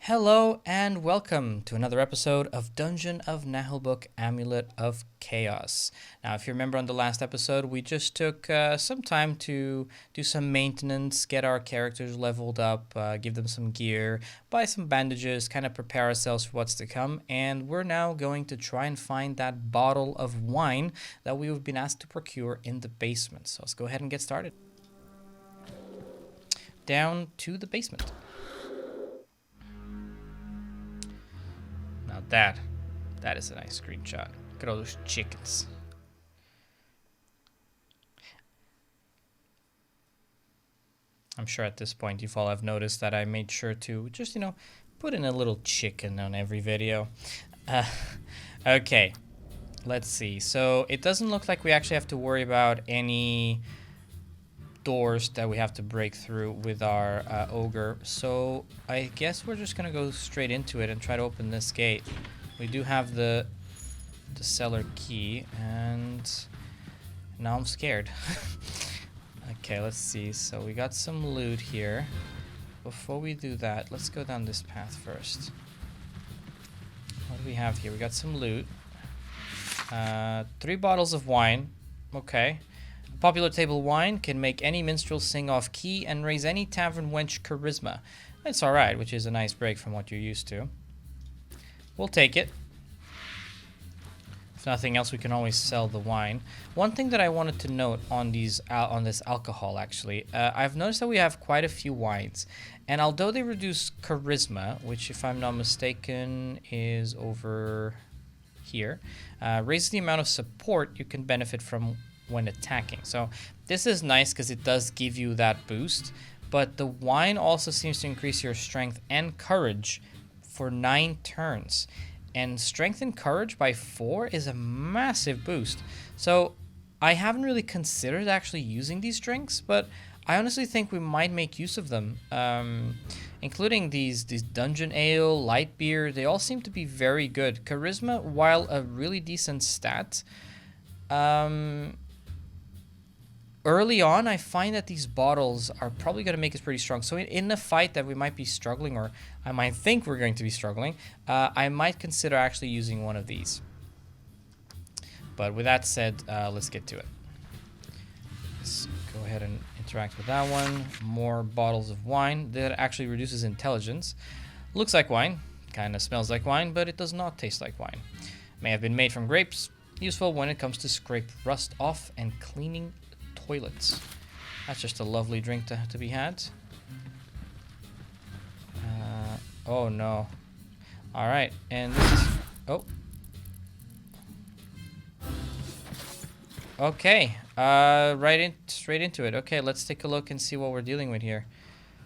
Hello and welcome to another episode of Dungeon of Naheulbeuk, Amulet of Chaos. Now, if you remember on the last episode, we just took some time to do some maintenance, get our characters leveled up, give them some gear, buy some bandages, kind of prepare ourselves for what's to come, and we're now going to try and find that bottle of wine that we've been asked to procure in the basement. So let's go ahead and get started. Down to the basement. Now that is a nice screenshot. Look at all those chickens. I'm sure at this point you've all have noticed that I made sure to just, put in a little chicken on every video. Okay, let's see. So it doesn't look like we actually have to worry about any doors that we have to break through with our ogre, so I guess we're just gonna go straight into it and try to open this gate. We do have the cellar key, and now I'm scared. Okay, let's see. So we got some loot here. Before we do that, let's go down this path first. What do we have here? We got some loot. 3 bottles of wine. Okay. Popular table wine can make any minstrel sing off key and raise any tavern wench charisma. That's alright, which is a nice break from what you're used to. We'll take it. If nothing else, we can always sell the wine. One thing that I wanted to note on this alcohol, actually, I've noticed that we have quite a few wines, and although they reduce charisma, which, if I'm not mistaken, is over here, raises the amount of support you can benefit from when attacking. So this is nice because it does give you that boost, but the wine also seems to increase your strength and courage for 9 turns, and strength and courage by 4 is a massive boost. So I haven't really considered actually using these drinks, but I honestly think we might make use of them, including these dungeon ale, light beer. They all seem to be very good. Charisma, while a really decent stat, early on, I find that these bottles are probably going to make us pretty strong. So in a fight that we might be struggling, or I might think we're going to be struggling, I might consider actually using one of these. But with that said, let's get to it. Let's go ahead and interact with that one. More bottles of wine. That actually reduces intelligence. Looks like wine. Kind of smells like wine, but it does not taste like wine. May have been made from grapes. Useful when it comes to scrape rust off and cleaning toilets. That's just a lovely drink to be had. Oh no. Alright, and this is... Oh. Okay, straight into it. Okay, let's take a look and see what we're dealing with here.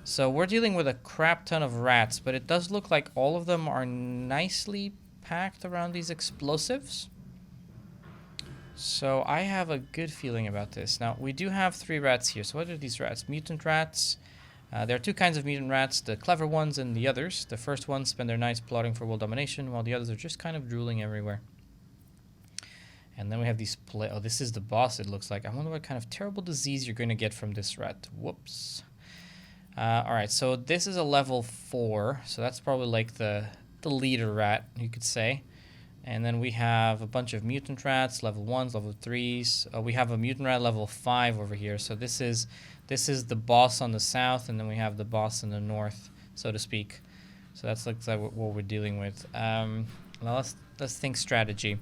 So we're dealing with a crap ton of rats, but it does look like all of them are nicely packed around these explosives. So I have a good feeling about this. Now, we do have 3 rats here. So what are these rats? Mutant rats. There are 2 kinds of mutant rats, the clever ones and the others. The first ones spend their nights plotting for world domination, while the others are just kind of drooling everywhere. And then we have these oh, this is the boss, it looks like. I wonder what kind of terrible disease you're going to get from this rat. Whoops. Alright, so this is a level 4. So that's probably like the leader rat, you could say. And then we have a bunch of mutant rats, level 1s, level 3s. We have a mutant rat level 5 over here. So this is the boss on the south, and then we have the boss in the north, so to speak. So that's like what we're dealing with. Now let's think strategy.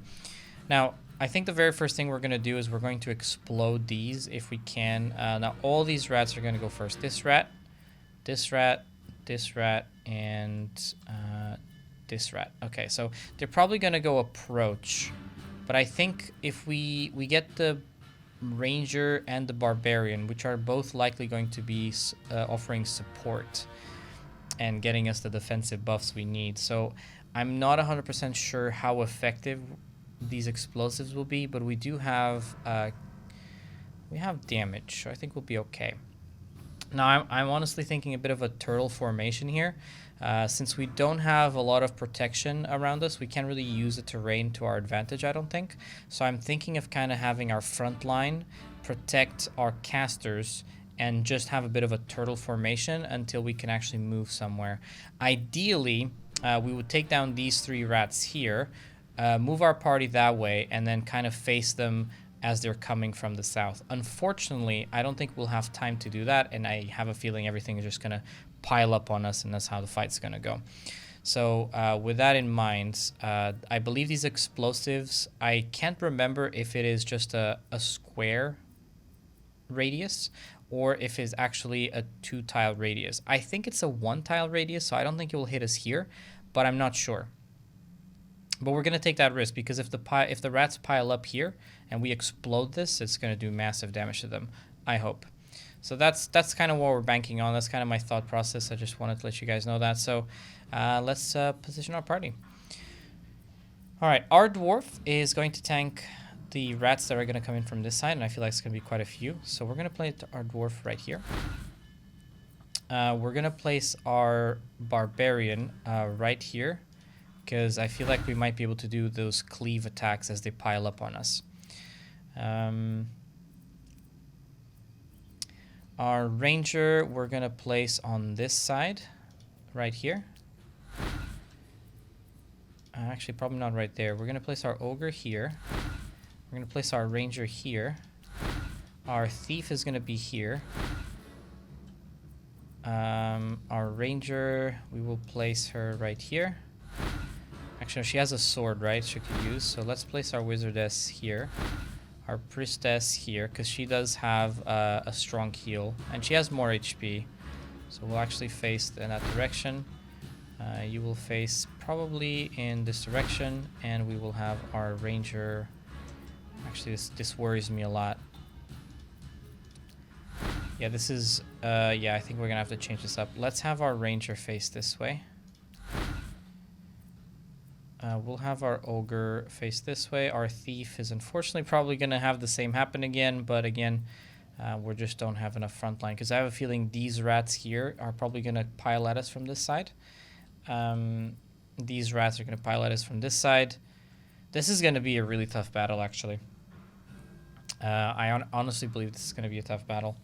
Now, I think the very first thing we're going to do is we're going to explode these if we can. Now, all these rats are going to go first. This rat, this rat, this rat, and... this rat. Okay, so they're probably going to go approach. But I think if we get the ranger and the barbarian, which are both likely going to be offering support and getting us the defensive buffs we need. So I'm not 100% sure how effective these explosives will be, but we do have damage, so I think we'll be okay. Now, I'm honestly thinking a bit of a turtle formation here. Since we don't have a lot of protection around us, we can't really use the terrain to our advantage, I don't think. So I'm thinking of kind of having our front line protect our casters and just have a bit of a turtle formation until we can actually move somewhere. Ideally, we would take down these 3 rats here, move our party that way, and then kind of face them as they're coming from the south. Unfortunately, I don't think we'll have time to do that, and I have a feeling everything is just going to pile up on us, and that's how the fight's going to go. So with that in mind, I believe these explosives, I can't remember if it is just a square radius or if it's actually a 2-tile radius. I think it's a 1-tile radius, so I don't think it will hit us here, but I'm not sure. But we're going to take that risk because if the rats pile up here and we explode this, it's going to do massive damage to them, I hope. So that's kind of what we're banking on. That's kind of my thought process. I just wanted to let you guys know that. So let's position our party. All right, our dwarf is going to tank the rats that are going to come in from this side, and I feel like it's going to be quite a few. So we're going to place our dwarf right here. We're going to place our barbarian right here, because I feel like we might be able to do those cleave attacks as they pile up on us. Our ranger, we're going to place on this side, right here. Actually, probably not right there. We're going to place our ogre here. We're going to place our ranger here. Our thief is going to be here. Our ranger, we will place her right here. Actually, she has a sword, right? She could use. So let's place our wizardess here. Our priestess here, because she does have a strong heal. And she has more HP. So we'll actually face in that direction. You will face probably in this direction. And we will have our ranger... Actually, this worries me a lot. Yeah, this is... yeah, I think we're going to have to change this up. Let's have our ranger face this way. We'll have our ogre face this way. Our thief is unfortunately probably going to have the same happen again. But again, we just don't have enough front line. Because I have a feeling these rats here are probably going to pile at us from this side. These rats are going to pile at us from this side. This is going to be a really tough battle, actually. I honestly believe this is going to be a tough battle.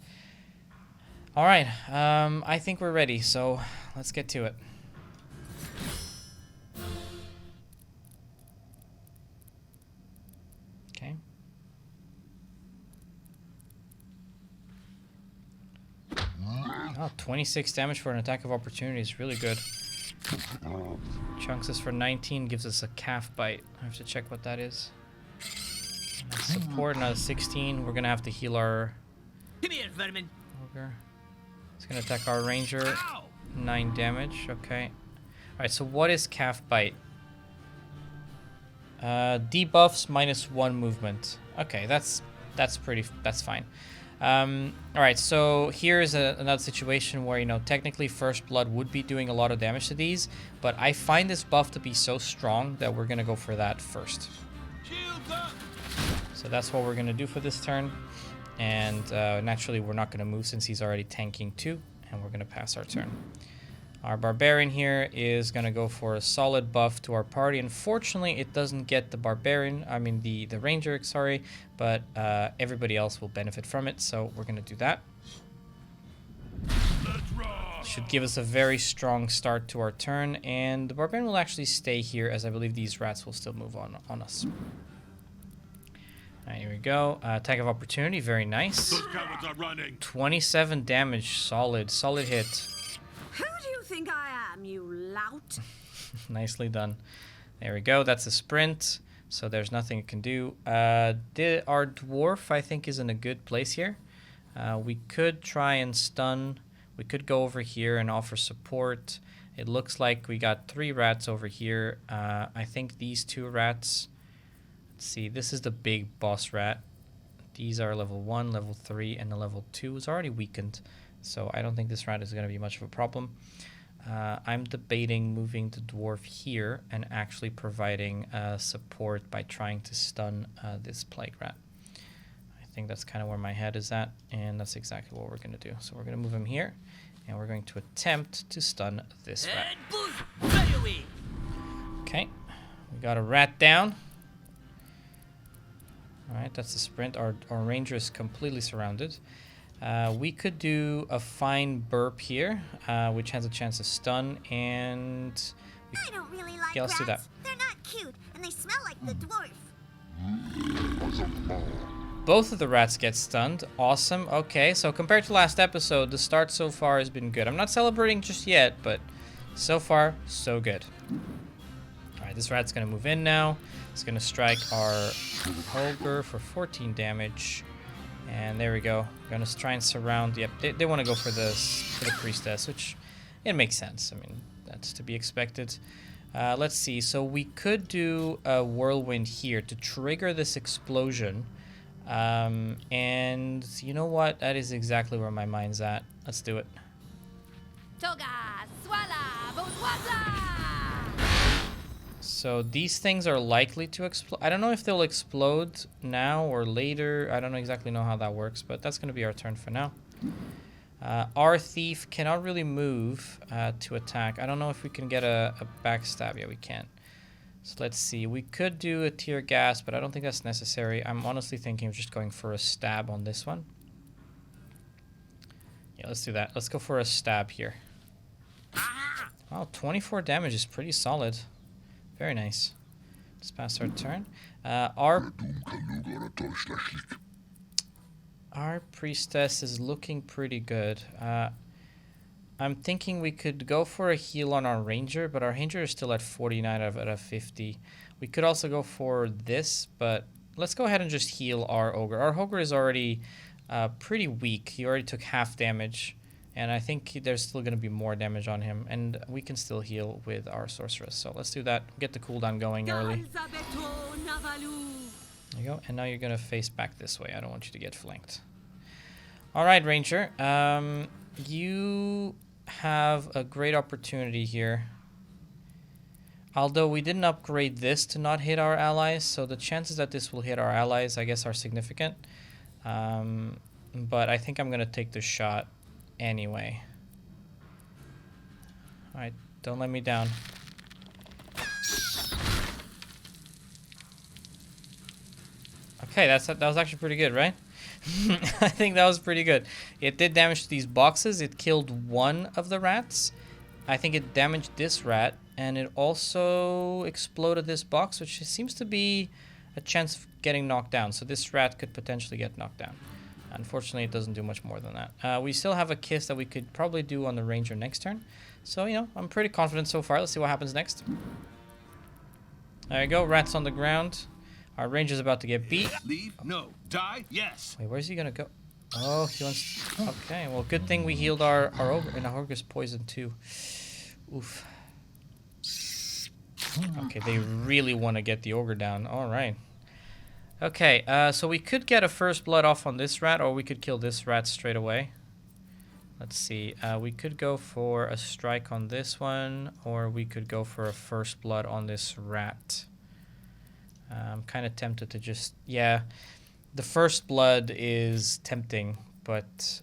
All right. I think we're ready. So let's get to it. Okay. Oh, 26 damage for an attack of opportunity is really good. Chunks us for 19, gives us a calf bite. I have to check what that is. Support, another 16. We're going to have to heal our... Come here, vermin. Ogre. It's going to attack our ranger. 9 damage, okay. Alright, so what is calf bite? Debuffs -1 movement. Okay, that's fine. Alright, so here's another situation where, you know, technically First Blood would be doing a lot of damage to these, but I find this buff to be so strong that we're going to go for that first. So that's what we're going to do for this turn. And naturally, we're not going to move since he's already tanking 2, and we're going to pass our turn. Our barbarian here is going to go for a solid buff to our party. Unfortunately, it doesn't get the barbarian, I mean the ranger, sorry, but everybody else will benefit from it, so we're going to do that. Should give us a very strong start to our turn, and the barbarian will actually stay here as I believe these rats will still move on us. Alright, here we go. Attack of opportunity, very nice. 27 damage, solid hit. Who do you think I am, you lout? Nicely done. There we go. That's a sprint. So there's nothing it can do. Our dwarf, I think, is in a good place here. We could try and stun. We could go over here and offer support. It looks like we got 3 rats over here. I think these 2 rats... Let's see. This is the big boss rat. These are level 1, level 3, and the level 2 is already weakened. So I don't think this rat is going to be much of a problem. I'm debating moving the dwarf here and actually providing support by trying to stun this plague rat. I think that's kind of where my head is at, and that's exactly what we're going to do. So we're going to move him here, and we're going to attempt to stun this rat. Okay, we got a rat down. All right, that's the sprint. Our ranger is completely surrounded. We could do a fine burp here, which has a chance to stun, and I don't really like yeah, let's do that. rats. They're not cute, and they smell like the dwarf. Both of the rats get stunned. Awesome. Okay, so compared to last episode, the start so far has been good. I'm not celebrating just yet, but so far, so good. Alright, this rat's going to move in now. It's going to strike our ogre for 14 damage. And there we go. Going to try and surround. Yep, they want to go for the priestess, which it makes sense. I mean, that's to be expected. Let's see. So we could do a whirlwind here to trigger this explosion. And you know what? That is exactly where my mind's at. Let's do it. Toga, swala, bourgeoisie! So these things are likely to explode. I don't know if they'll explode now or later. I don't exactly know how that works, but that's going to be our turn for now. Our thief cannot really move to attack. I don't know if we can get a backstab. Yeah, we can. So let's see. We could do a tear gas, but I don't think that's necessary. I'm honestly thinking of just going for a stab on this one. Yeah, let's do that. Let's go for a stab here. Wow, 24 damage is pretty solid. Very nice. Let's pass our turn. Our priestess is looking pretty good. I'm thinking we could go for a heal on our ranger, but our ranger is still at 49 out of 50. We could also go for this, but let's go ahead and just heal our ogre. Our ogre is already pretty weak. He already took half damage, and I think there's still going to be more damage on him, and we can still heal with our sorceress. So let's do that. Get the cooldown going early. There you go. And now you're going to face back this way. I don't want you to get flanked. All right, ranger. You have a great opportunity here. Although we didn't upgrade this to not hit our allies, so the chances that this will hit our allies, I guess, are significant. But I think I'm going to take the shot anyway. Alright, don't let me down. Okay, that was actually pretty good, right? I think that was pretty good. It did damage to these boxes. It killed one of the rats. I think it damaged this rat, and it also exploded this box, which seems to be a chance of getting knocked down. So this rat could potentially get knocked down. Unfortunately, it doesn't do much more than that. We still have a kiss that we could probably do on the ranger next turn. So, you know, I'm pretty confident so far. Let's see what happens next. There you go. Rats on the ground. Our ranger's about to get beat. Leave? No. Die? Yes. Wait, where's he gonna go? Oh, he wants... Okay, well, good thing we healed our ogre. And our ogre's poisoned too. Oof. Okay, they really want to get the ogre down. All right. Okay, so we could get a first blood off on this rat, or we could kill this rat straight away. Let's see. We could go for a strike on this one, or we could go for a first blood on this rat. I'm kind of tempted to just... Yeah, the first blood is tempting, but...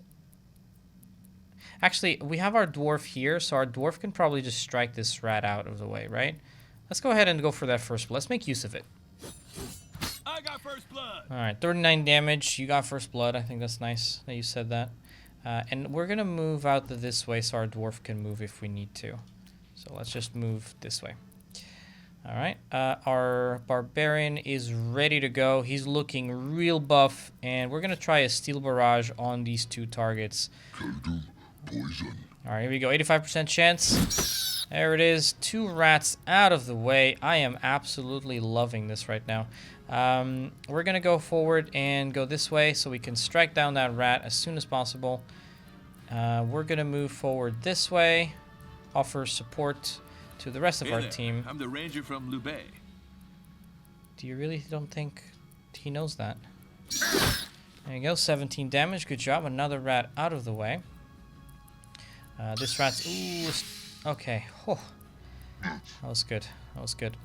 Actually, we have our dwarf here, so our dwarf can probably just strike this rat out of the way, right? Let's go ahead and go for that first blood. Let's make use of it. I got first blood. All right, 39 damage. You got first blood. I think that's nice that you said that. And we're going to move out this way so our dwarf can move if we need to. So let's just move this way. All right, our barbarian is ready to go. He's looking real buff, and we're going to try a steel barrage on these two targets. Poison. All right, here we go. 85% chance. There it is. 2 rats out of the way. I am absolutely loving this right now. We're going to go forward and go this way so we can strike down that rat as soon as possible. We're going to move forward this way, offer support to the rest of our team. I'm the ranger from Lubei. Do you really don't think he knows that? There you go. 17 damage. Good job. Another rat out of the way. This rat's... Ooh, okay. Oh, that was good. That was good.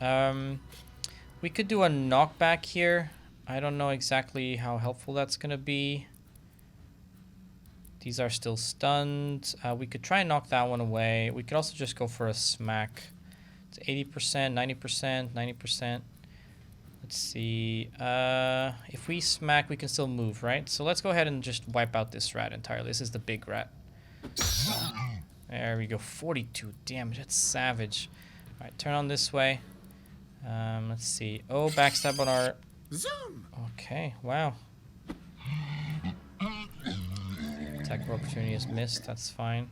We could do a knockback here. I don't know exactly how helpful that's going to be. These are still stunned. We could try and knock that one away. We could also just go for a smack. It's 80%, 90%, 90%. Let's see. If we smack, we can still move, right? So let's go ahead and just wipe out this rat entirely. This is the big rat. There we go. 42 damage. That's savage. All right, turn on this way. Let's see. Oh, backstab on our... Zoom. Okay, wow. Attack of opportunity is missed. That's fine.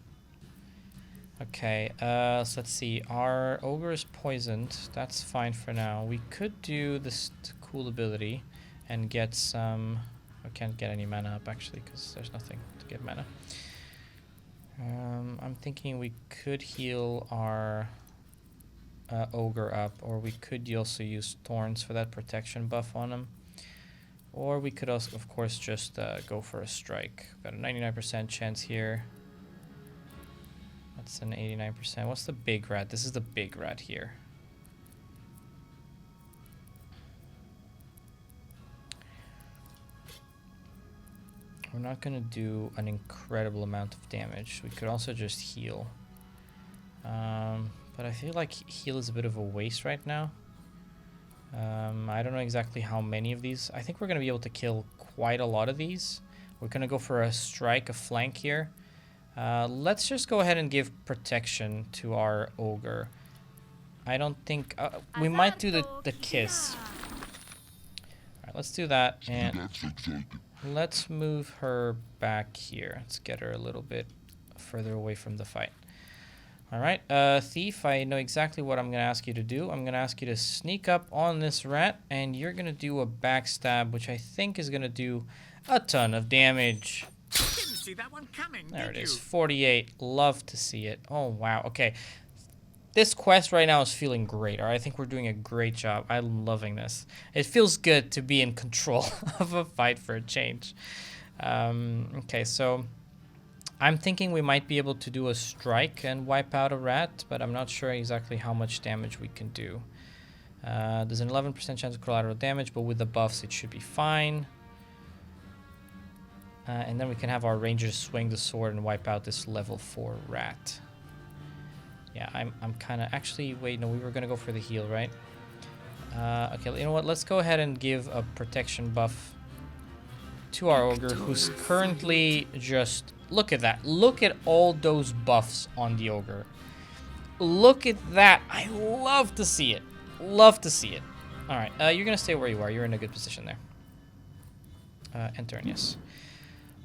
Okay, so let's see. Our ogre is poisoned. That's fine for now. We could do this cool ability and get some... I can't get any mana up, actually, because there's nothing to get mana. I'm thinking we could heal our ogre up, or we could also use thorns for that protection buff on him. Or we could also, of course, just go for a strike. Got a 99% chance here. That's an 89%. What's the big rat? This is the big rat here. We're not going to do an incredible amount of damage. We could also just heal. But I feel like heal is a bit of a waste right now. I don't know exactly how many of these. I think we're going to be able to kill quite a lot of these. We're going to go for a strike, a flank here. Let's just go ahead and give protection to our ogre. I don't think... we might do the kiss. Alright, let's do that. And That's exciting. let's move her back here. Let's get her a little bit further away from the fight. Alright, Thief, I know exactly what I'm going to ask you to do. I'm going to ask you to sneak up on this rat, and you're going to do a backstab, which I think is going to do a ton of damage. Didn't see that one coming. There it did is, you? 48. Love to see it. Oh, wow. Okay, this quest right now is feeling great. All right, I think we're doing a great job. I'm loving this. It feels good to be in control of a fight for a change. Okay, so... I'm thinking we might be able to do a strike and wipe out a rat, but I'm not sure exactly how much damage we can do. There's an 11% chance of collateral damage, but with the buffs it should be fine. And then we can have our rangers swing the sword and wipe out this level 4 rat. Yeah, I'm kind of... Actually, wait, no, we were going to go for the heal, right? Okay, you know what? Let's go ahead and give a protection buff to our ogre, who's currently just... Look at that. Look at all those buffs on the ogre. Look at that. I love to see it. Love to see it. All right, you're going to stay where you are. You're in a good position there. Enter and yes.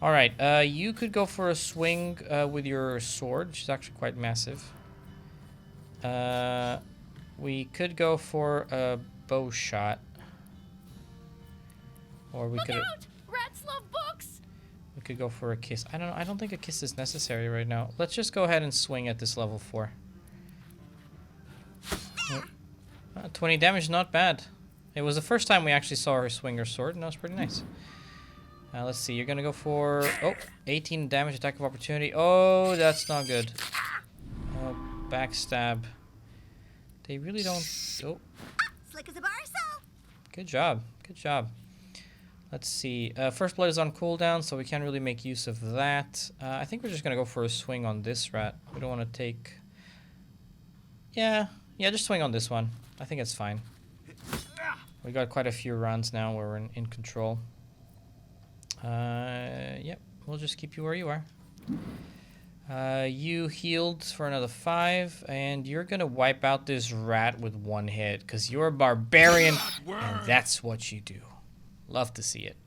All right, you could go for a swing with your sword, which is actually quite massive. We could go for a bow shot. Or we Look could... out! Rats love books! We could go for a kiss. I don't know. I don't think a kiss is necessary right now. Let's just go ahead and swing at this level 4. 20 damage, not bad. It was the first time we actually saw her swing her sword, and that was pretty nice. Let's see. You're going to go for... Oh, 18 damage, attack of opportunity. Oh, that's not good. Oh, backstab. They really don't... Oh, Slick as a bar of soap. good job. Good job. Let's see. First blood is on cooldown, so we can't really make use of that. I think we're just going to go for a swing on this rat. We don't want to take... Yeah, just swing on this one. I think it's fine. We got quite a few rounds now where we're in control. Yep, we'll just keep you where you are. You healed for another 5, and you're going to wipe out this rat with one hit, because you're a barbarian, and that's what you do. Love to see it.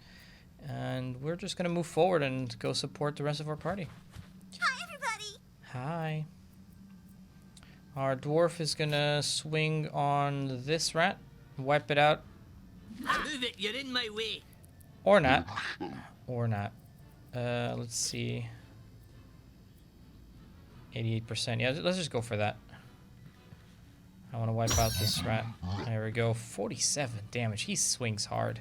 And we're just going to move forward and go support the rest of our party. Hi, everybody. Hi. Our dwarf is going to swing on this rat, wipe it out. Move it, you're in my way. Or not. Or not. Let's see. 88%. Yeah, let's just go for that. I want to wipe out this rat. There we go. 47 damage. He swings hard.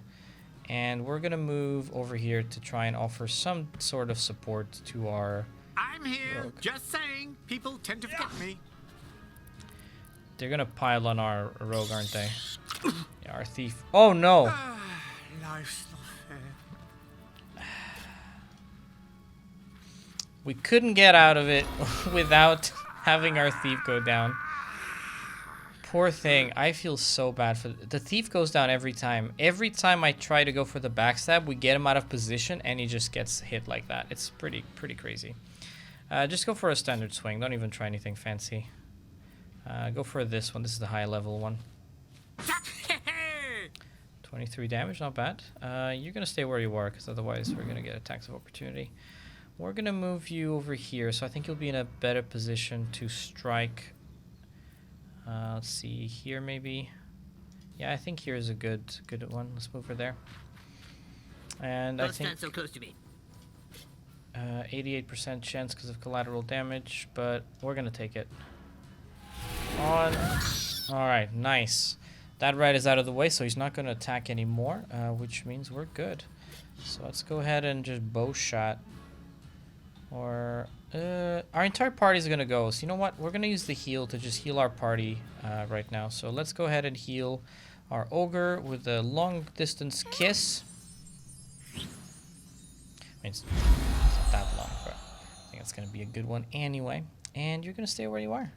And we're going to move over here to try and offer some sort of support to our... I'm here, Rogue. just saying. People tend to forget me. They're going to pile on our rogue, aren't they? Yeah, our thief. Oh, no! Life's not fair. We couldn't get out of it without having our thief go down. poor thing. I feel so bad for the thief. Goes down every time. Every time I try to go for the backstab, we get him out of position, and he just gets hit like that. It's pretty crazy. Just go for a standard swing. Don't even try anything fancy. Go for this one. This is the high level one. 23 damage, not bad. You're gonna stay where you are, because otherwise we're gonna get attacks of opportunity. We're gonna move you over here, so I think you'll be in a better position to strike. Let's see here, maybe. Yeah, I think here is a good one. Let's move her there. And Don't I think stand so close to me. 88% chance because of collateral damage, but we're gonna take it. On. All right, nice. That rat is out of the way, so he's not gonna attack anymore, which means we're good. So let's go ahead and just bow shot. Or our entire party is gonna go. So you know what? We're gonna use the heal to just heal our party right now. So let's go ahead and heal our ogre with a long distance kiss. I mean, it's not that long, but I think it's gonna be a good one anyway. And you're gonna stay where you are.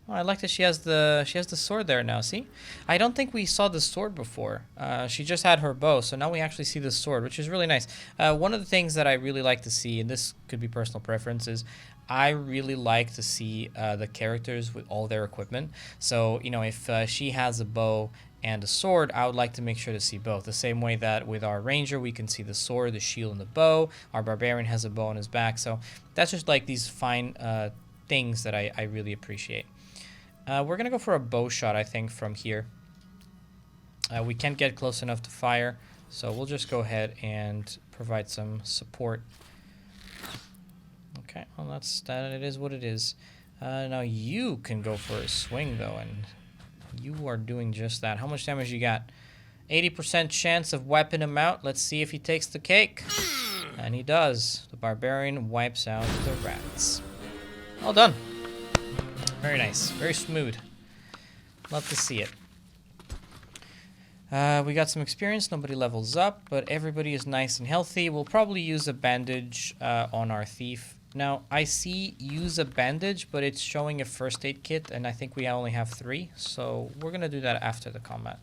Oh, I like that she has the sword there now. See, I don't think we saw the sword before. She just had her bow, so now we actually see the sword, which is really nice. One of the things that I really like to see, and this could be personal preference, is I really like to see the characters with all their equipment. So you know, if she has a bow and a sword, I would like to make sure to see both. The same way that with our ranger, we can see the sword, the shield, and the bow. Our barbarian has a bow on his back. So that's just like these fine things that I really appreciate. We're going to go for a bow shot, I think, from here. We can't get close enough to fire, so we'll just go ahead and provide some support. Okay, well, it is what it is. Now you can go for a swing, though, and you are doing just that. How much damage you got? 80% chance of wiping him out. Let's see if he takes the cake. And he does. The barbarian wipes out the rats. Well done. Very nice. Very smooth. Love to see it. We got some experience. Nobody levels up, but everybody is nice and healthy. We'll probably use a bandage on our thief. Now, I see use a bandage, but it's showing a first aid kit, and I think we only have 3. So we're going to do that after the combat.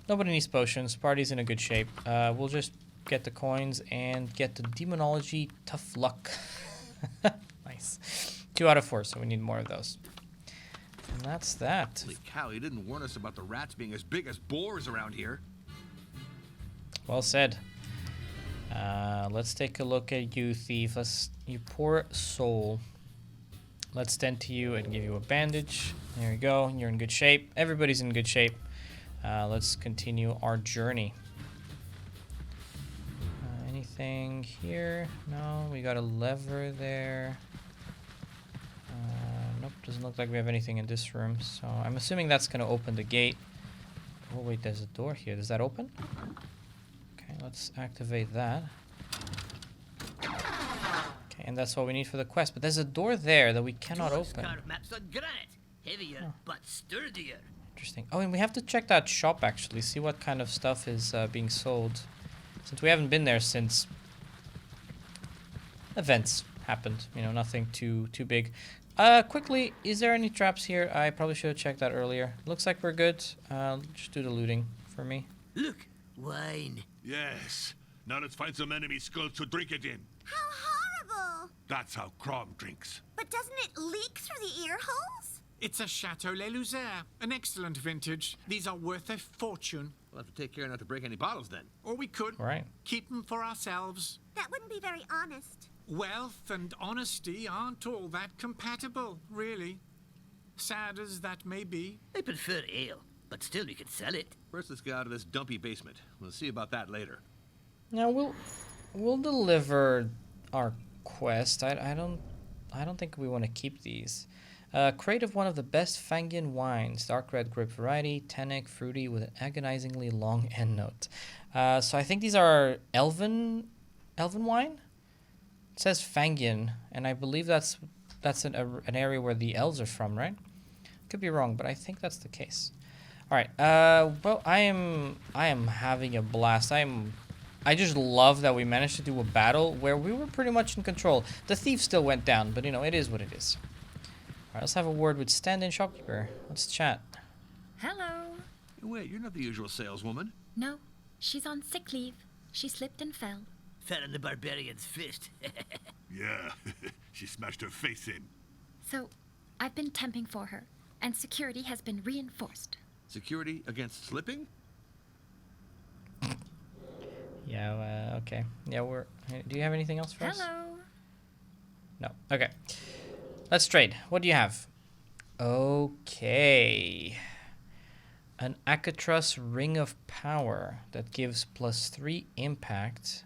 Nobody needs potions. Party's in a good shape. We'll just get the coins and get the demonology tough luck. Nice. 2 out of 4, so we need more of those. And that's that. Holy cow, he didn't warn us about the rats being as big as boars around here. Well said. Let's take a look at you, thief. You poor soul. Let's tend to you and give you a bandage. There you go. You're in good shape. Everybody's in good shape. Let's continue our journey. Anything here? No, we got a lever there. Nope, doesn't look like we have anything in this room. So I'm assuming that's going to open the gate. Oh, wait, there's a door here. Does that open? Okay, let's activate that. Okay, and that's what we need for the quest. But there's a door there that we cannot open. Maps on granite. Heavier, but sturdier. Interesting. Oh, and we have to check that shop, actually. See what kind of stuff is being sold. Since we haven't been there since events happened. You know, nothing too big. Quickly, is there any traps here? I probably should have checked that earlier. Looks like we're good. Just do the looting for me. Look, wine. Yes. Now let's find some enemy skulls to drink it in. How horrible! That's how Crom drinks. But doesn't it leak through the ear holes? It's a Chateau Le Luzère, an excellent vintage. These are worth a fortune. We'll have to take care not to break any bottles then. Or we could Right. keep them for ourselves. That wouldn't be very honest. Wealth and honesty aren't all that compatible, really. Sad as that may be. I prefer ale, but still we can sell it. First, let's get out of this dumpy basement. We'll see about that later. Now we'll deliver our quest. I don't think we want to keep these. Crate of one of the best Fangian wines, dark red grape variety, tannic, fruity, with an agonizingly long end note. So I think these are elven wine. It says Fangian, and I believe that's an area where the elves are from, right? Could be wrong, but I think that's the case. All right. Well, I am having a blast. I just love that we managed to do a battle where we were pretty much in control. The thief still went down, but you know, it is what it is. Alright, let's have a word with stand-in shopkeeper. Let's chat. Hello. Wait, you're not the usual saleswoman. No, she's on sick leave. She slipped and fell. Fell in the barbarian's fist. Yeah, she smashed her face in. So, I've been temping for her, and security has been reinforced. Security against slipping? Yeah, okay. Yeah, do you have anything else for us? Hello. No. Okay. Let's trade. What do you have? Okay. An Akatras Ring of Power that gives +3 impact.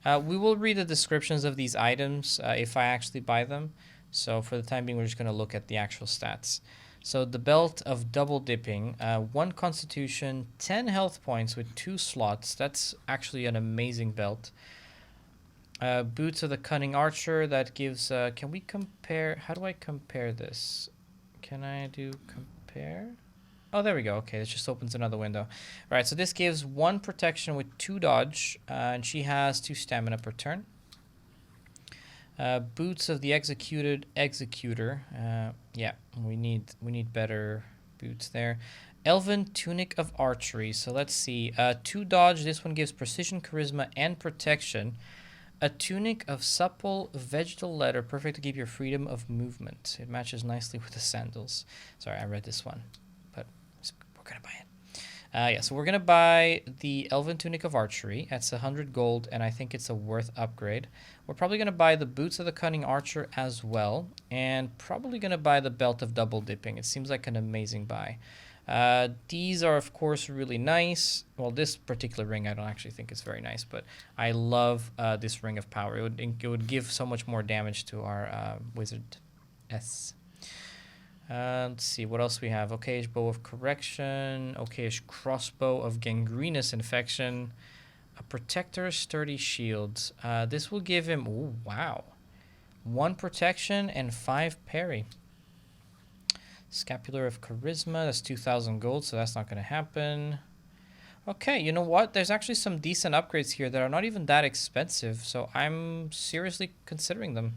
We will read the descriptions of these items if I actually buy them. So for the time being, we're just going to look at the actual stats. So the Belt of Double Dipping, 1 Constitution, 10 health points with 2 slots. That's actually an amazing belt. Boots of the Cunning Archer, that gives... can we compare... How do I compare this? Can I do compare? Oh, there we go. Okay, this just opens another window. All right, so this gives 1 protection with 2 dodge, and she has 2 stamina per turn. Boots of the Executor. Yeah, we need better boots there. Elven Tunic of Archery. So let's see. 2 dodge. This one gives precision, charisma, and protection. A tunic of supple vegetal leather, perfect to keep your freedom of movement. It matches nicely with the sandals. Sorry, I read this one, but we're gonna buy it. Yeah, so we're gonna buy the Elven Tunic of Archery. That's 100 gold, and I think it's a worth upgrade. We're probably gonna buy the Boots of the Cunning Archer as well, and probably gonna buy the Belt of Double Dipping. It seems like an amazing buy. These are, of course, really nice. Well, this particular ring, I don't actually think is very nice, but I love this Ring of Power. It would give so much more damage to our Wizardess. Let's see, what else we have? Okayish Bow of Correction, Okayish Crossbow of Gangrenous Infection, a Protector Sturdy Shield. This will give him, ooh, wow, 1 protection and 5 parry. Scapular of Charisma, that's 2,000 gold, so that's not going to happen. Okay, you know what? There's actually some decent upgrades here that are not even that expensive, so I'm seriously considering them.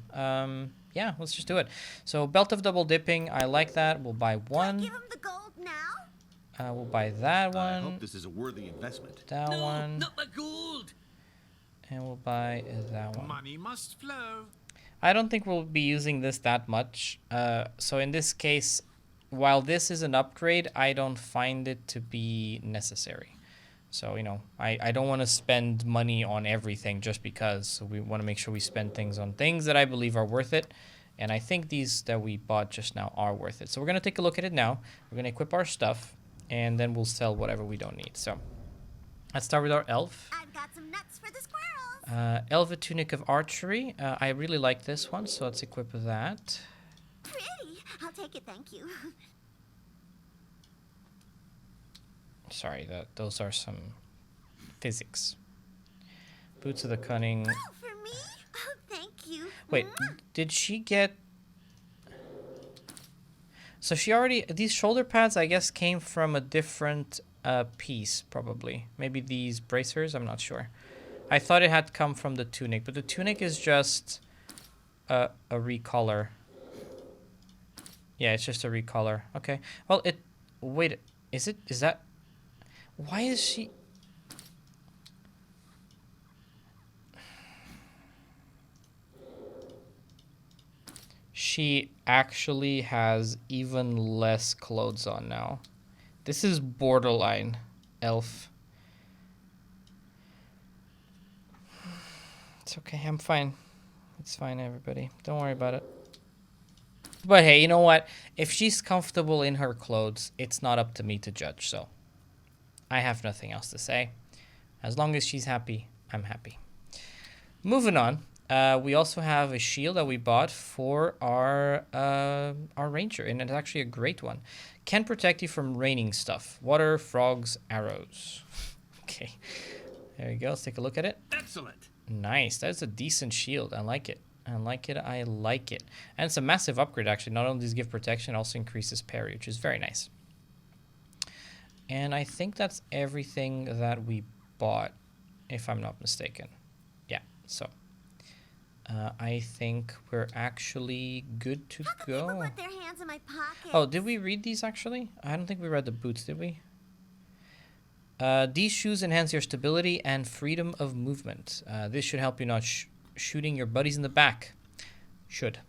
Yeah, let's just do it. So, Belt of Double Dipping, I like that. We'll buy 1. Give him the gold now? We'll buy that one. I hope this is a worthy investment. That No, one. not my gold. And we'll buy that one. Money must flow. I don't think we'll be using this that much. So in this case, while this is an upgrade, I don't find it to be necessary. So, you know, I don't want to spend money on everything just because. So we want to make sure we spend things on things that I believe are worth it. And I think these that we bought just now are worth it. So we're going to take a look at it now. We're going to equip our stuff, and then we'll sell whatever we don't need. So let's start with our elf. I've got some nuts for the squirrels. Elven Tunic of Archery. I really like this one, so let's equip that. Pretty. I'll take it, thank you. Sorry, those are some physics. Boots of the Cunning. Oh, for me? Oh, thank you. Wait, did she get... So she already... These shoulder pads, I guess, came from a different piece, probably. Maybe these bracers? I'm not sure. I thought it had come from the tunic, but the tunic is just a recolor. Yeah, it's just a recolor. Okay. Well, it... Wait, is that... Why is she... She actually has even less clothes on now. This is borderline elf. It's okay, I'm fine. It's fine, everybody. Don't worry about it. But hey, you know what? If she's comfortable in her clothes, it's not up to me to judge, so... I have nothing else to say. As long as she's happy, I'm happy. Moving on, we also have a shield that we bought for our ranger, and it's actually a great one. Can protect you from raining stuff. Water, frogs, arrows. Okay, there you go. Let's take a look at it. Excellent. Nice. That's a decent shield. I like it. I like it. I like it. And it's a massive upgrade, actually. Not only does it give protection, it also increases parry, which is very nice. And I think that's everything that we bought, if I'm not mistaken. Yeah, so. I think we're actually good to How come people go. put their hands in my pockets? Oh, did we read these actually? I don't think we read the boots, did we? These shoes enhance your stability and freedom of movement. This should help you not shooting your buddies in the back. Should.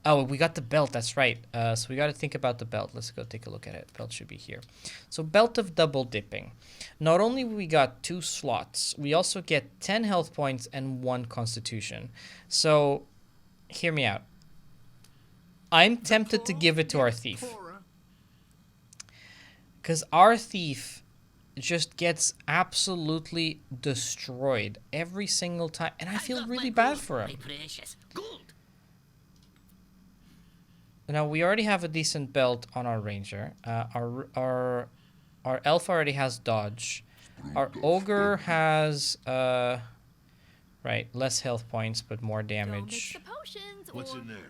Oh, we got the belt. That's right. So we got to think about the belt. Let's go take a look at it. Belt should be here. So belt of double dipping. Not only we got 2 slots, we also get 10 health points and 1 constitution. So hear me out. I'm tempted to give it to our thief. Because our thief just gets absolutely destroyed every single time. And I feel really bad for him. Precious gold. Now, we already have a decent belt on our ranger. Our elf already has dodge. Our ogre has, right, less health points, but more damage. What's in there?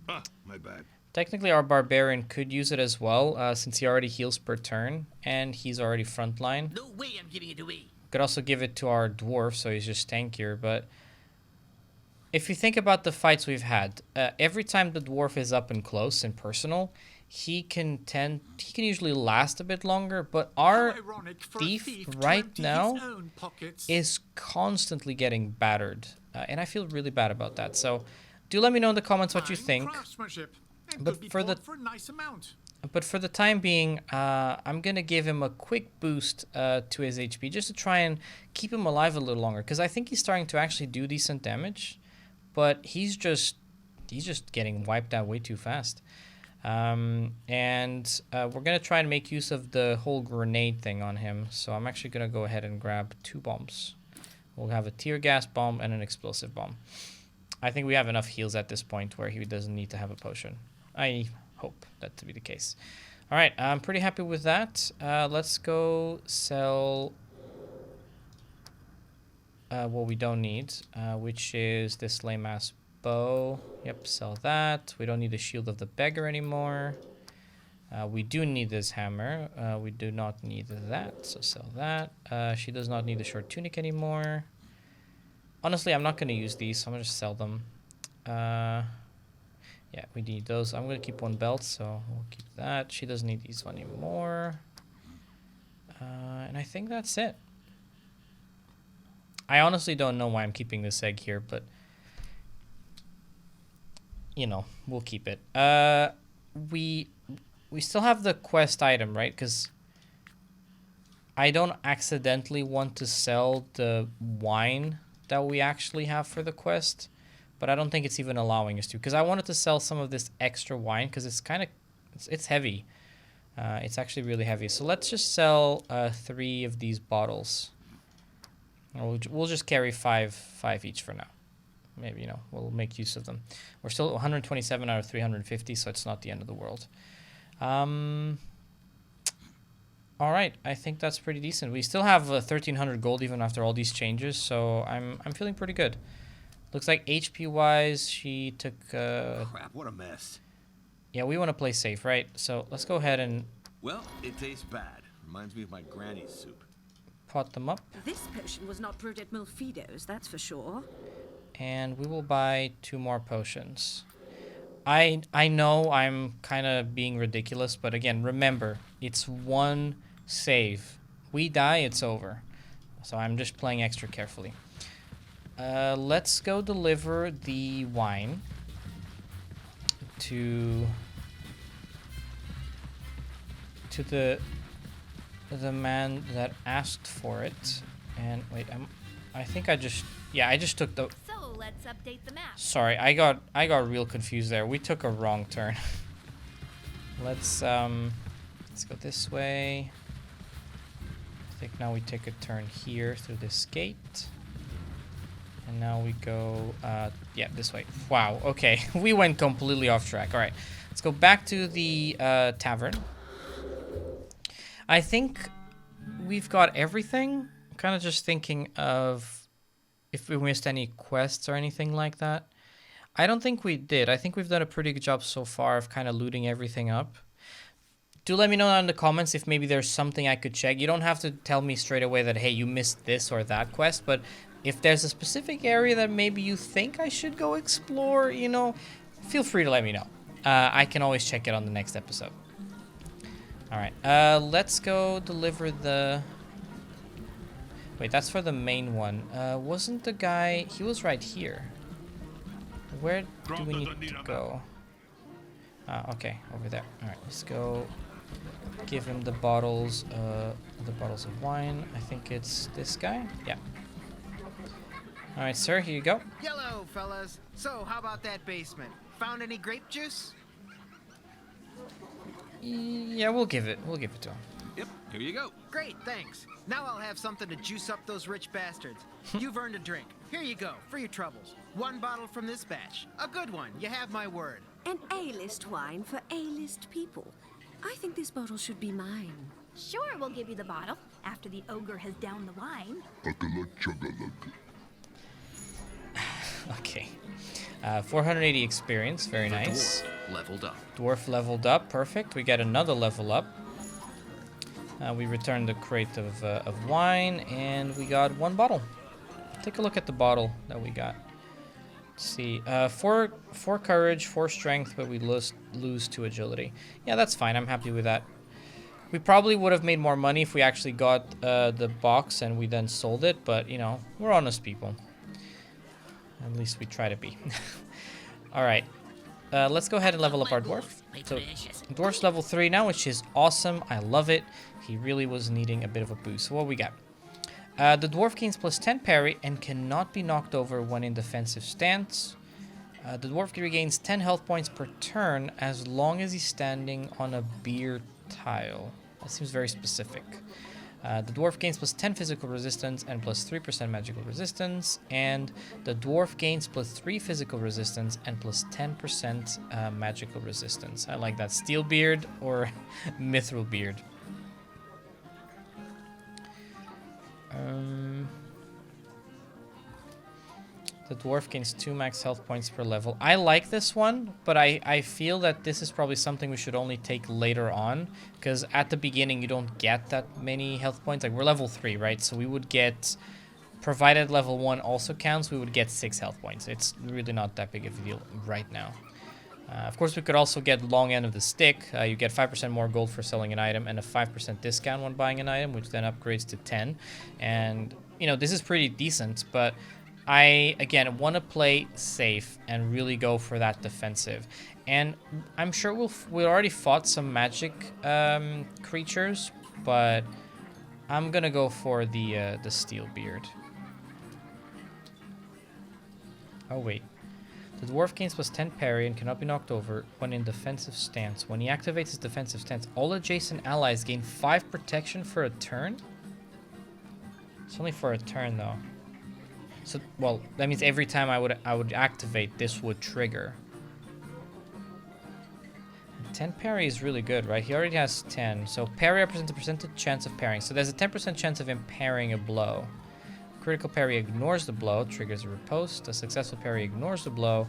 Ah, my bad. Technically, our barbarian could use it as well, since he already heals per turn, and he's already frontline. No way I'm giving it away. Could also give it to our dwarf, so he's just tankier, but if you think about the fights we've had, every time the dwarf is up and close and personal, he can usually last a bit longer, but our thief right now is constantly getting battered, and I feel really bad about that. So do let me know in the comments what you think. But for the time being, I'm gonna give him a quick boost to his HP just to try and keep him alive a little longer, because I think he's starting to actually do decent damage. But he's just getting wiped out way too fast. And we're going to try and make use of the whole grenade thing on him. So I'm actually going to go ahead and grab 2 bombs. We'll have a tear gas bomb and an explosive bomb. I think we have enough heals at this point where he doesn't need to have a potion. I hope that to be the case. All right, I'm pretty happy with that. Let's go sell what we don't need, which is this lame-ass bow. Yep, sell that. We don't need the shield of the beggar anymore. We do need this hammer. We do not need that, so sell that. She does not need the short tunic anymore. Honestly, I'm not going to use these, so I'm going to just sell them. Yeah, we need those. I'm going to keep 1 belt, so we'll keep that. She doesn't need these anymore. And I think that's it. I honestly don't know why I'm keeping this egg here, but you know, we'll keep it. We still have the quest item, right? Because I don't accidentally want to sell the wine that we actually have for the quest, but I don't think it's even allowing us to, because I wanted to sell some of this extra wine because it's kind of it's heavy. It's actually really heavy. So let's just sell 3 of these bottles. We'll just carry 5 each for now. Maybe, you know, we'll make use of them. We're still 127 out of 350, so it's not the end of the world. All right, I think that's pretty decent. We still have 1,300 gold even after all these changes, so I'm feeling pretty good. Looks like HP-wise, she took... Crap, what a mess. Yeah, we want to play safe, right? So let's go ahead and... Well, it tastes bad. Reminds me of my granny's soup. Pot them up. This potion was not brewed at Milfido's, that's for sure. And we will buy 2 more potions. I know I'm kind of being ridiculous, but again, remember, it's 1 save. We die, it's over. So I'm just playing extra carefully. Let's go deliver the wine to the man that asked for it. And wait, I think I just took the... So let's update the map. Sorry, I got real confused there. We took a wrong turn. Let's go this way. I think now we take a turn here through this gate. And now we go, yeah, this way. Wow, okay. We went completely off track. All right, let's go back to the tavern. I think we've got everything. I'm kind of just thinking of if we missed any quests or anything like that. I don't think we did. I think we've done a pretty good job so far of kind of looting everything up. Do let me know in the comments if maybe there's something I could check. You don't have to tell me straight away that, hey, you missed this or that quest, but If there's a specific area that maybe you think I should go explore, you know, feel free to let me know. I can always check it on the next episode. All right, let's go deliver the... Wait, that's for the main one. Wasn't the guy... He was right here. Where do we need to go? Okay, over there. All right, let's go give him the bottles of wine. I think it's this guy. Yeah. All right, sir, here you go. Hello, fellas. So, how about that basement? Found any grape juice? Yeah, we'll give it to him. Yep, here you go. Great, thanks. Now I'll have something to juice up those rich bastards. You've earned a drink. Here you go, for your troubles. 1 bottle from this batch. A good one, you have my word. An A-list wine for A-list people. I think this bottle should be mine. Sure, we'll give you the bottle after the ogre has downed the wine. Okay. 480 experience, very nice. Dwarf leveled up. Dwarf leveled up, perfect. We get another level up. We returned the crate of wine, and we got 1 bottle. Take a look at the bottle that we got. Let's see, 4 courage, 4 strength, but we lose 2 agility. Yeah, that's fine. I'm happy with that. We probably would have made more money if we actually got the box and we then sold it, but you know, we're honest people. At least we try to be. All right, let's go ahead and level up our dwarf. So dwarf's level 3 now, which is awesome. I love it. He really was needing a bit of a boost. So what we got? The dwarf gains +10 parry and cannot be knocked over when in defensive stance. The dwarf regains 10 health points per turn as long as he's standing on a beer tile. That seems very specific. The dwarf gains +10 physical resistance and +3% magical resistance. And the dwarf gains +3 physical resistance and +10% magical resistance. I like that. Steel beard or mithril beard. The dwarf gains 2 max health points per level. I like this one, but I feel that this is probably something we should only take later on, because at the beginning you don't get that many health points. Like, we're level 3, right? So we would get, provided level 1 also counts, we would get 6 health points. It's really not that big of a deal right now. Of course, we could also get long end of the stick. You get 5% more gold for selling an item and a 5% discount when buying an item, which then upgrades to 10. And, you know, this is pretty decent, but I, again, want to play safe and really go for that defensive. And I'm sure we already fought some magic creatures, but I'm going to go for the steel beard. Oh, wait. The dwarf gains +10 parry and cannot be knocked over when in defensive stance. When he activates his defensive stance, all adjacent allies gain 5 protection for a turn? It's only for a turn, though. So, well, that means every time I would activate, this would trigger. 10 parry is really good, right? He already has 10. So parry represents a percentage chance of parrying. So there's a 10% chance of him parrying a blow. Critical parry ignores the blow, triggers a riposte. A successful parry ignores the blow,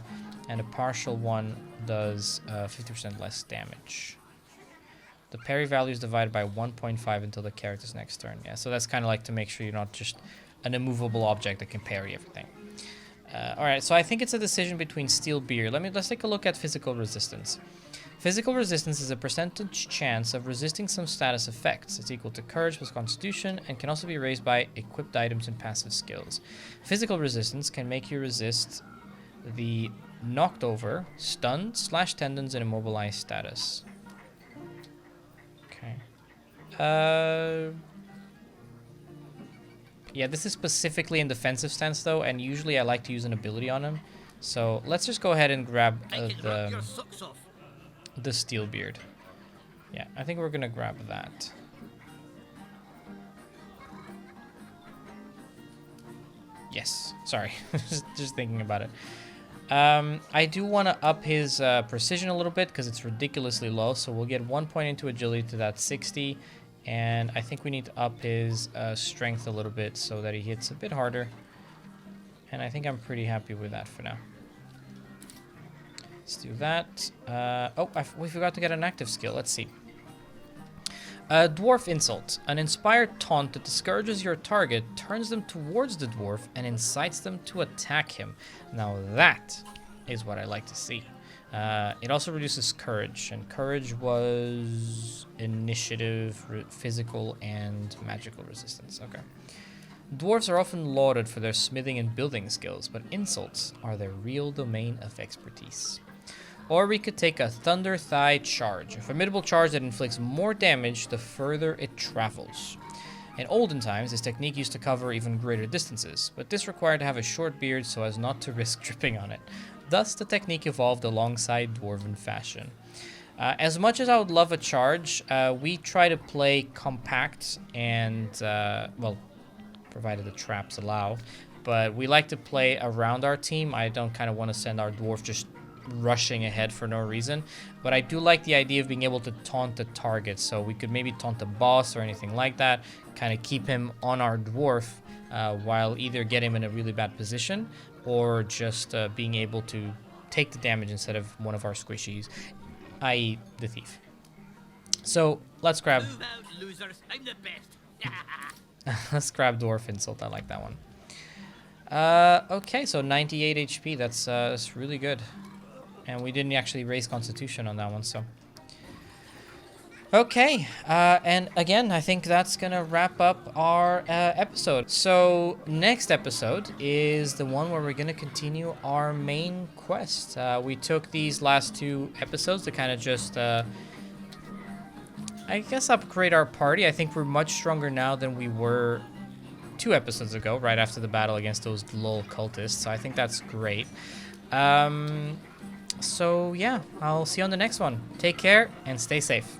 and a partial one does 50% less damage. The parry value is divided by 1.5 until the character's next turn. Yeah, so that's kind of like to make sure you're not just an immovable object that can parry everything. All right, so I think it's a decision between steel beard. Let's take a look at physical resistance. Physical resistance is a percentage chance of resisting some status effects. It's equal to courage plus constitution and can also be raised by equipped items and passive skills. Physical resistance can make you resist the knocked over, stunned, /tendons, and immobilized status. Okay. Yeah, this is specifically in defensive stance though, and usually I like to use an ability on him. So let's just go ahead and grab the steel beard. Yeah, I think we're gonna grab that. Yes, sorry, just thinking about it. I do want to up his precision a little bit because it's ridiculously low, so we'll get 1 point into agility to that 60, and I think we need to up his strength a little bit so that he hits a bit harder, and I think I'm pretty happy with that for now. Let's do that. We forgot to get an active skill. Let's see. A Dwarf Insult. An inspired taunt that discourages your target, turns them towards the dwarf, and incites them to attack him. Now that is what I like to see. It also reduces courage, and courage was initiative, physical, and magical resistance. Okay. Dwarves are often lauded for their smithing and building skills, but insults are their real domain of expertise. Or we could take a Thunder Thigh Charge, a formidable charge that inflicts more damage the further it travels. In olden times, this technique used to cover even greater distances, but this required to have a short beard so as not to risk tripping on it. Thus, the technique evolved alongside Dwarven fashion. As much as I would love a charge, we try to play compact and, well, provided the traps allow, but we like to play around our team. I don't kind of want to send our dwarf just rushing ahead for no reason, but I do like the idea of being able to taunt the target, so we could maybe taunt the boss or anything like that, kind of keep him on our dwarf while either get him in a really bad position or just being able to take the damage instead of one of our squishies, i.e. the thief. So let's grab Move out, losers. I'm the best. let's grab Dwarf Insult. I like that one. Okay, so 98 HP. That's really good. And we didn't actually raise Constitution on that one, so. Okay, and again, I think that's gonna wrap up our episode. So next episode is the one where we're gonna continue our main quest. We took these last 2 episodes to kind of just, I guess, upgrade our party. I think we're much stronger now than we were 2 episodes ago, right after the battle against those lol cultists. So I think that's great. So yeah, I'll see you on the next one. Take care and stay safe.